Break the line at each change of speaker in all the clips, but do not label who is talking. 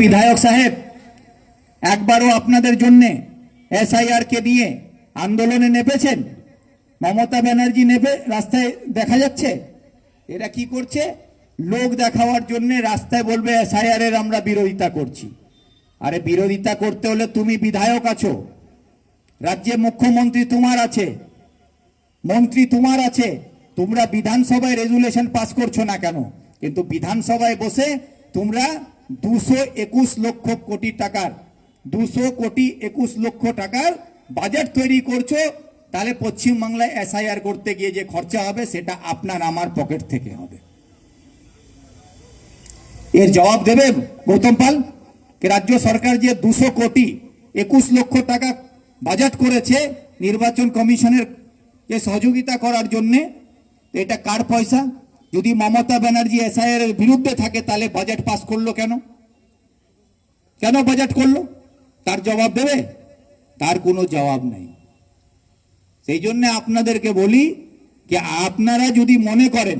বিধায়ক সাহেব একবারও আপনাদের জন্য এসআইআর কে নিয়ে আন্দোলনে নেমেছেন? মমতা ব্যানার্জি নেবে রাস্তায় দেখা যাচ্ছে এরা কি করছে, লোক দেখাবার জন্য রাস্তায় বলবে এসআইআর এর আমরা বিরোধিতা করছি। আরে বিরোধিতা করতে হলে তুমি বিধায়ক আছো, রাজ্যে মুখ্যমন্ত্রী তোমার আছে, মন্ত্রী তোমার আছে, তোমরা বিধানসভায় রেজুলেশন পাস করছো না কেন? কিন্তু বিধানসভায় বসে তোমরা 221 লক্ষ কোটি টাকার 221 লক্ষ টাকার বাজেট তৈরি করছো, তাহলে পশ্চিমবাংলায় এসআইআর করতে গিয়ে যে খরচা হবে সেটা আপনার আমার পকেট থেকে হবে। এর জবাব দেবে গৌতম পাল? রাজ্য সরকার যে 221 লক্ষ টাকা বাজেট করেছে নির্বাচন কমিশনের যে সহযোগিতা করার জন্য, এটা কার পয়সা? যদি মমতা ব্যানার্জি এসআইআর এর বিরুদ্ধে থাকে তাহলে বাজেট পাস করলো কেন? কেন বাজেট করলো? তার জবাব দেবে? তার কোনো জবাব নেই। সেই জন্য আপনাদেরকে বলি যে আপনারা যদি মনে করেন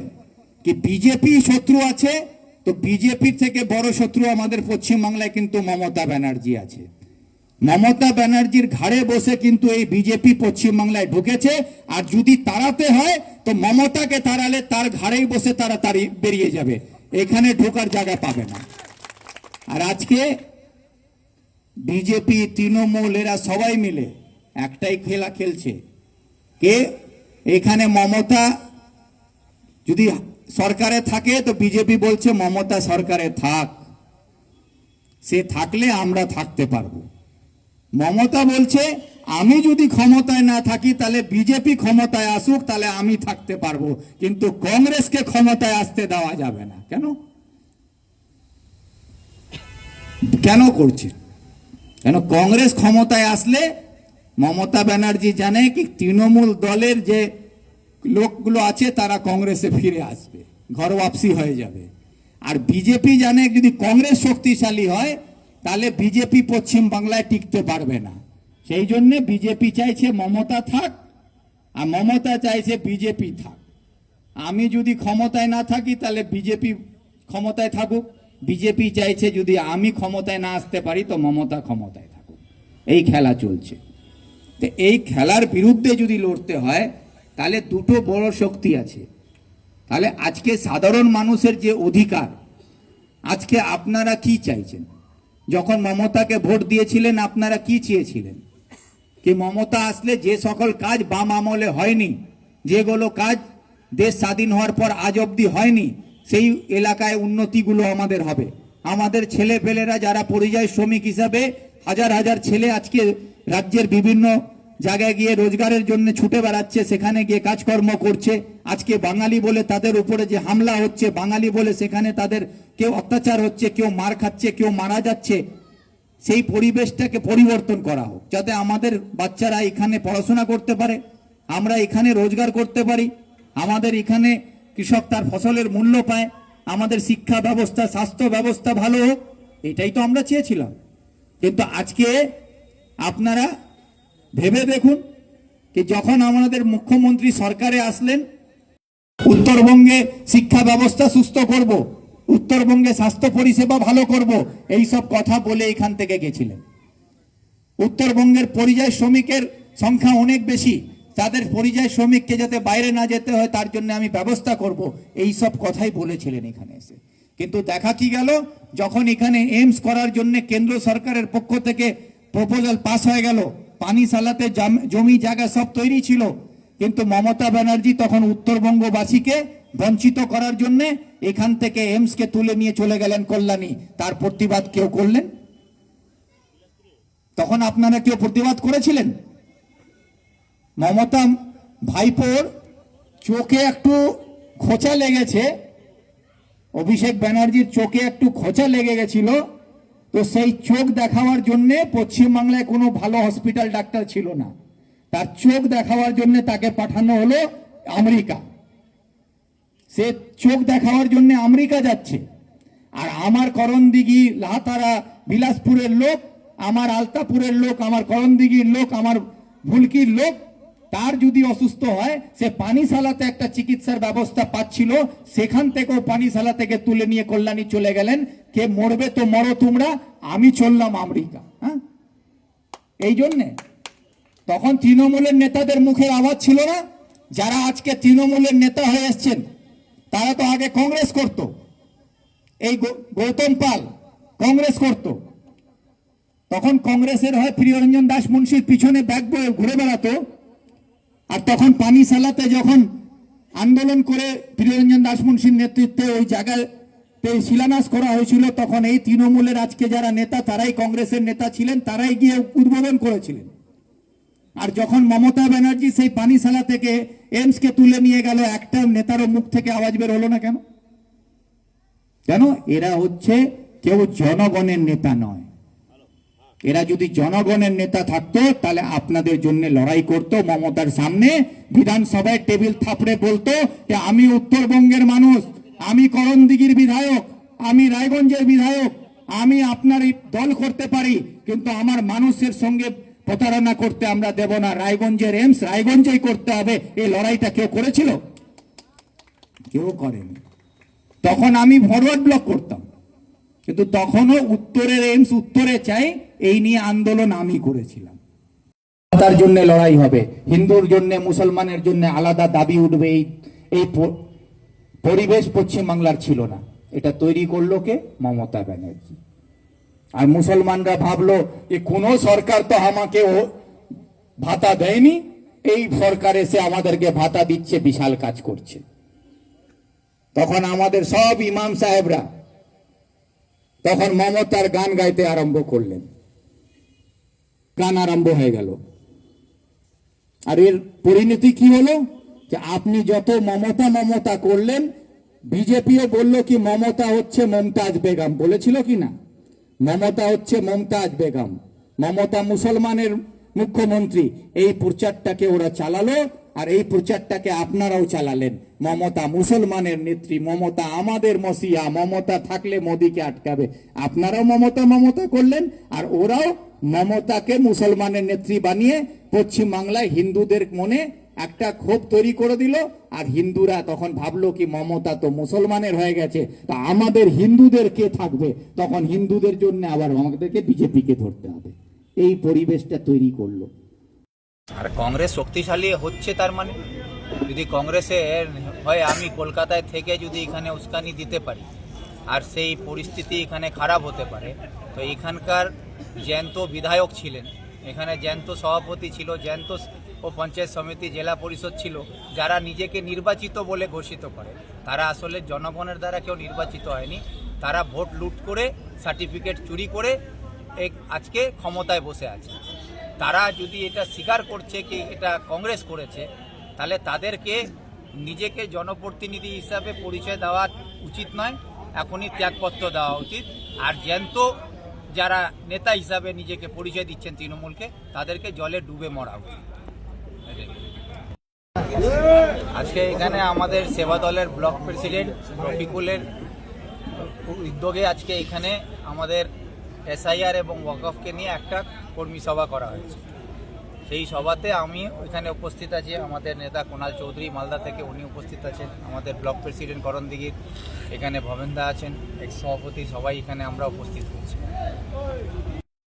কি বিজেপি শত্রু আছে, তো বিজেপির থেকে বড় শত্রু আমাদের পশ্চিমবাংলায় কিন্তু মমতা ব্যানার্জি আছে। মমতা ব্যানার্জির ঘাড়ে বসে কিন্তু এই বিজেপি পশ্চিমবাংলায় ঢুকেছে, আর যদি তাড়াতে হয় তো মমতাকে তাড়ালে তার ঘাড়েই বসে তাড়াতাড়ি বেরিয়ে যাবে, এখানে ঢোকার জায়গা পাবে না। আর আজকে বিজেপি তৃণমূল এরা সবাই মিলে একটাই খেলা খেলছে, কে এখানে মমতা যদি সরকারে থাকে তো বিজেপি বলছে মমতা সরকারে থাক, সে থাকলে আমরা থাকতে পারবো। মমতা বলছে আমি যদি ক্ষমতায় না থাকি তাহলে বিজেপি ক্ষমতায় আসুক, তাহলে আমি থাকতে পারবো, কিন্তু কংগ্রেসকে ক্ষমতায় আসতে দেওয়া যাবে না। কেন কেন করছে? কেন কংগ্রেস ক্ষমতায় আসলে মমতা ব্যানার্জি জানে কি তৃণমূল দলের যে লোকগুলো আছে তারা কংগ্রেসে ফিরে আসবে, ঘর ওয়াপসি হয়ে যাবে। আর বিজেপি জানে যদি কংগ্রেস শক্তিশালী হয় তাহলে বিজেপি পশ্চিম বাংলায় টিকতে পারবে না। সেই জন্য বিজেপি চাইছে মমতা থাক, আর মমতা চাইছে বিজেপি থাক। আমি যদি ক্ষমতায় না থাকি তাহলে বিজেপি ক্ষমতায় থাকুক, বিজেপি চাইছে যদি আমি ক্ষমতায় না আসতে পারি তো মমতা ক্ষমতায় থাকুক। এই খেলা চলছে। তো এই খেলার বিরুদ্ধে যদি লড়তে হয় তাহলে দুটো বড় শক্তি আছে। তাহলে আজকে সাধারণ মানুষের যে অধিকার, আজকে আপনারা কি চাইছেন? যখন মমতাকে ভোট দিয়েছিলেন আপনারা কি চেয়েছিলেন? কি মমতা আসলে যে সকল কাজ বাম আমলে হয়নি, যেগুলো কাজ দেশ স্বাধীন হওয়ার পর আজ অবধি হয়নি, সেই এলাকায় উন্নতিগুলো আমাদের হবে। আমাদের ছেলে পেলেরা যারা পরিযায়ী শ্রমিক হিসাবে হাজার হাজার ছেলে আজকে রাজ্যের বিভিন্ন জায়গায় গিয়ে রোজগারের জন্য ছুটে বেড়াচ্ছে, সেখানে গিয়ে কাজকর্ম করছে। আজকে বাঙালি বলে তাদের উপরে যে হামলা হচ্ছে, বাঙালি বলে সেখানে তাদের কেউ অত্যাচার হচ্ছে, কেউ মার খাচ্ছে, কেউ মারা যাচ্ছে, সেই পরিবেশটাকে পরিবর্তন করা হোক, যাতে আমাদের বাচ্চারা এখানে পড়াশোনা করতে পারে, আমরা এখানে রোজগার করতে পারি, আমাদের এখানে কৃষক তার ফসলের মূল্য পায়, আমাদের শিক্ষা ব্যবস্থা স্বাস্থ্য ব্যবস্থা ভালো হোক। এটাই তো আমরা চেয়েছিলাম। কিন্তু আজকে আপনারা ভেবে দেখুন কি যখন আমাদের মুখ্যমন্ত্রী সরকারে আসলেন, উত্তরবঙ্গে শিক্ষা ব্যবস্থা সুস্থ করব, উত্তরবঙ্গে স্বাস্থ্য পরিষেবা ভালো করব, এই সব কথা বলে এখান থেকে গেছিলেন। উত্তরবঙ্গের পরিযায়ী শ্রমিকের সংখ্যা অনেক বেশি, তাদের পরিযায়ী শ্রমিককে যাতে বাইরে না যেতে হয় তার জন্য আমি ব্যবস্থা করব, এই সব কথাই বলেছিলেন এখানে এসে। কিন্তু দেখা কি গেল, যখন এখানে এইমস করার জন্য কেন্দ্র সরকারের পক্ষ থেকে প্রপোজাল পাস হয়ে গেল, পানি সালাতে জমি জায়গা সব তৈরি ছিল, কিন্তু মমতা ব্যানার্জি তখন উত্তরবঙ্গবাসীকে বঞ্চিত করার জন্য এখান থেকে এইমসকে তুলে নিয়ে চলে গেলেন কল্যাণী। তার প্রতিবাদ কেউ করলেন? তখন আপনারা কেউ প্রতিবাদ করেছিলেন? মমতা ভাইপোর চোখে একটু খোঁচা লেগেছে, অভিষেক ব্যানার্জির চোখে একটু খোঁচা লেগে গেছিল, তো সেই চোখ দেখাবার জন্য পশ্চিমবাংলায় কোনো ভালো হসপিটাল ডাক্তার ছিল না, তার চোখ দেখাবার জন্য তাকে পাঠানো হলো আমেরিকা। সে চোখ দেখাবার জন্য আমেরিকা যাচ্ছে। আর আমার করণদিঘি, লাহাতারা, বিলাসপুরের লোক, আমার আলতাপুরের লোক, আমার করণদিঘির লোক, আমার ভুলকির লোক তার যদি অসুস্থ হয় সে পানিশালাতে একটা চিকিৎসার ব্যবস্থা পাচ্ছিল, সেখান থেকেও পানিশালা থেকে তুলে নিয়ে কল্যাণী চলে গেলেন। কে মরবে তো মরো তোমরা, আমি চললাম আমেরিকা। হ্যাঁ, এই জন্যে তখন তৃণমূলের নেতাদের মুখের আওয়াজ ছিল না। যারা আজকে তৃণমূলের নেতা হয়ে এসছেন তারা তো আগে কংগ্রেস করত। এই গৌতম পাল কংগ্রেস করত, তখন কংগ্রেসের হয়ে প্রিয়রঞ্জন দাস মুন্সির পিছনে ব্যাগ বয়ে ঘুরে বেড়াতো। আর তখন পানিশালাতে যখন আন্দোলন করে প্রিয়রঞ্জন দাস মুন্সির নেতৃত্বে ওই জায়গাতে শিলান্যাস করা হয়েছিল, তখন এই তৃণমূলের আজকে যারা নেতা তারাই কংগ্রেসের নেতা ছিলেন, তারাই গিয়ে উদ্বোধন করেছিলেন। আর যখন মমতা ব্যানার্জি সেই পানিশালা থেকে এইমসকে তুলে নিয়ে গেল, একটা নেতারও মুখ থেকে আওয়াজ বের হলো না কেন? কেন? এরা হচ্ছে কেউ জনগণের নেতা নয়। এরা যদি জনগণের নেতা থাকতো তাহলে আপনাদের জন্য লড়াই করত, মমতার সামনে বিধানসভায় টেবিল থাপড়ে বলতো যে আমি উত্তরবঙ্গের মানুষ, আমি করণদিঘির বিধায়ক, আমি রায়গঞ্জের বিধায়ক, আমি আপনার দল করতে পারি, কিন্তু আমার মানুষের সঙ্গে প্রতারণা করতে আমরা দেব না। রায়গঞ্জের এইমস রায়গঞ্জেই করতে হবে। এই লড়াইটা কেউ করেছিল? কেউ করেনি। তখন আমি ফরওয়ার্ড ব্লক করতাম, কিন্তু তখনও উত্তরের এইমস উত্তরে চাই, এই নিয়ে আন্দোলন আমি করেছিলাম। তার জন্য লড়াই হবে, হিন্দুর জন্য মুসলমানের জন্য আলাদা দাবি উঠবে। এই পরিবেশ পশ্চিমবাংলার ছিল না। এটা তৈরি করলো কে? মমতা ব্যানার্জি। আর মুসলমানরা ভাবলো যে কোনো সরকার তো আমাকে ভাতা দেয়নি, এই সরকার এসে আমাদেরকে ভাতা দিচ্ছে, বিশাল কাজ করছে। তখন আমাদের সব ইমাম সাহেবরা তখন মমতার গান গাইতে আরম্ভ করলেন, গান আরম্ভ হয়ে গেল। আর এর পরিণতি কি হলো? যে আপনি যত মমতা মমতা করলেন, বিজেপিও বলল কি মমতা হচ্ছে মমতাজ বেগম, বলেছিল কি না? মমতা হচ্ছে মমতাজ বেগম, মমতা মুসলমানের মুখ্যমন্ত্রী। এই প্রচারটাকে ওরা চালালো, আর এই প্রচারটাকে আপনারাও চালালেন। মমতা মুসলমানের নেত্রী, মমতা আমাদের মসিয়া, মমতা থাকলে মোদিকে আটকাবে। আপনারাও মমতা মমতা করলেন, আর ওরাও মমতাকে মুসলমানের নেত্রী বানিয়ে পশ্চিমবাংলায় হিন্দুদের মনে একটা ক্ষোভ তৈরি করে দিল। আর হিন্দুরা তখন ভাবলো কি মমতা তো মুসলমানের হয়ে গেছে, তা আমাদের হিন্দুদের কে থাকবে? তখন হিন্দুদের জন্য আবার আমাদেরকে বিজেপিকে ধরতে হবে। এই পরিবেশটা তৈরি করলো।
আর কংগ্রেস শক্তিশালী হচ্ছে, তার মানে যদি কংগ্রেসের হয় আমি কলকাতায় থেকে যদি এখানে উস্কানি দিতে পারি আর সেই পরিস্থিতি এখানে খারাপ হতে পারে, তো এখানকার জ্যান্ত বিধায়ক ছিলেন, এখানে জ্যান্ত সভাপতি ছিল, জ্যান্ত ও পঞ্চায়েত সমিতি জেলা পরিষদ ছিল, যারা নিজেকে নির্বাচিত বলে ঘোষিত করে, তারা আসলে জনগণের দ্বারা কেউ নির্বাচিত হয়নি। তারা ভোট লুট করে, সার্টিফিকেট চুরি করে আজকে ক্ষমতায় বসে আছে। তারা যদি এটা স্বীকার করছে কি এটা কংগ্রেস করেছে, তাহলে তাদেরকে নিজেকে জনপ্রতিনিধি হিসাবে পরিচয় দেওয়া উচিত নয়, এখনই ত্যাগপত্র দেওয়া উচিত। আর জ্যান্ত যারা নেতা হিসাবে নিজেকে পরিচয় দিচ্ছেন তৃণমূলকে, তাদেরকে জলে ডুবে মরা উচিত। আজকে এখানে আমাদের সেবা দলের ব্লক প্রেসিডেন্ট রফিকুলের উদ্যোগে আজকে এখানে আমাদের এসআইআর এবং ওয়াকফকে নিয়ে একটা কর্মী সভা করা হয়েছে। সেই সভাতে আমি ওইখানে উপস্থিত আছি, আমাদের নেতা কুণাল চৌধুরী মালদা থেকে উনি উপস্থিত আছেন, আমাদের ব্লক প্রেসিডেন্ট করণদিঘির এখানে ভবেন্দা আছেন, এক্স সভাপতি, সবাই এখানে আমরা উপস্থিত হয়েছি।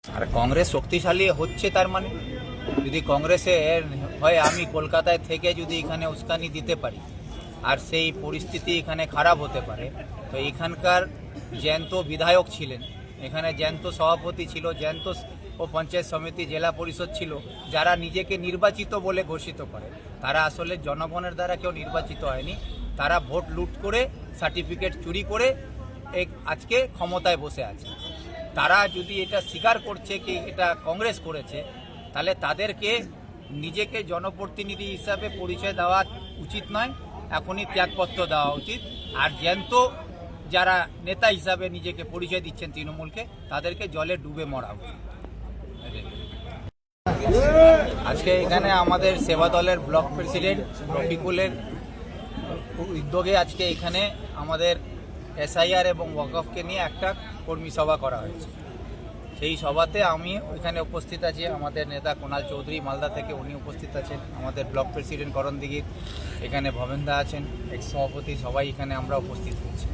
আর কংগ্রেস শক্তিশালী হচ্ছে, তার মানে যদি কংগ্রেসের হয় আমি কলকাতায় থেকে যদি এখানে উস্কানি দিতে পারি আর সেই পরিস্থিতি এখানে খারাপ হতে পারে, তো এখানকার জ্যান্ত বিধায়ক ছিলেন, এখানে জ্যান্ত সভাপতি ছিল, জ্যান্ত ও পঞ্চায়েত সমিতি জেলা পরিষদ ছিল, যারা নিজেকে নির্বাচিত বলে ঘোষিত করে, তারা আসলে জনগণের দ্বারা কেউ নির্বাচিত হয়নি। তারা ভোট লুট করে, সার্টিফিকেট চুরি করে আজকে ক্ষমতায় বসে আছে। তারা যদি এটা স্বীকার করছে কি এটা কংগ্রেস করেছে, তাহলে তাদেরকে নিজেকে জনপ্রতিনিধি হিসাবে পরিচয় দেওয়া উচিত নয়, এখনই ত্যাগপত্র দেওয়া উচিত। আর জ্যান্ত যারা নেতা হিসাবে নিজেকে পরিচয় দিচ্ছেন তৃণমূলকে, তাদেরকে জলে ডুবে মরা উচিত। আজকে এখানে আমাদের সেবা দলের ব্লক প্রেসিডেন্ট রফিকুলের উদ্যোগে আজকে এখানে আমাদের এসআইআর এবং ওয়াকফকে নিয়ে একটা কর্মী সভা করা হয়েছে। সেই সভাতে আমি এখানে উপস্থিত আছি, আমাদের নেতা কুণাল চৌধুরী মালদা থেকে উনি উপস্থিত আছেন, আমাদের ব্লক প্রেসিডেন্ট করণ দিঘির, এখানে ভবেন্দা আছেন, এক্স সভাপতি, সবাই এখানে আমরা উপস্থিত হয়েছি।